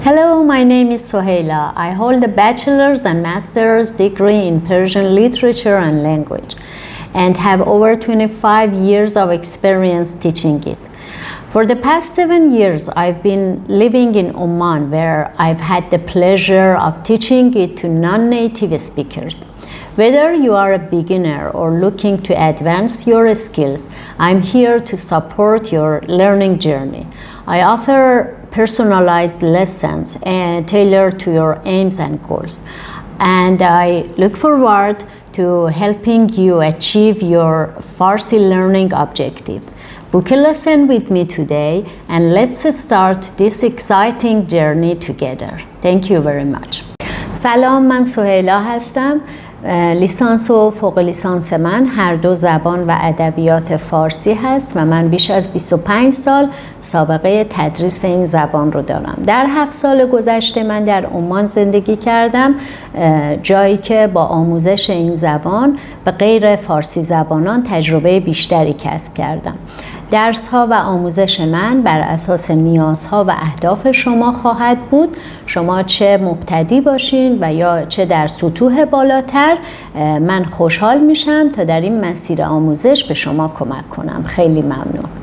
Hello, my name is Soheila. I hold a bachelor's and master's degree in Persian literature and language and have over 25 years of experience teaching it. For the past 7 years, I've been living in Oman, where I've had the pleasure of teaching it to non-native speakers. Whether you are a beginner or looking to advance your skills, I'm here to support your learning journey. I offer personalized lessons and tailored to your aims and goals. And I look forward to helping you achieve your Farsi learning objective. Book a lesson with me today and let's start this exciting journey together. Thank you very much. سلام، من سهیلا هستم. لیسانس و فوق لیسانس من هر دو زبان و ادبیات فارسی هست و من بیش از 25 سال سابقه تدریس این زبان رو دارم. در 7 سال گذشته من در عمان زندگی کردم، جایی که با آموزش این زبان به غیر فارسی زبانان تجربه بیشتری کسب کردم. درس‌ها و آموزش من بر اساس نیازها و اهداف شما خواهد بود. شما چه مبتدی باشین و یا چه در سطوح بالاتر، من خوشحال میشم تا در این مسیر آموزش به شما کمک کنم. خیلی ممنون.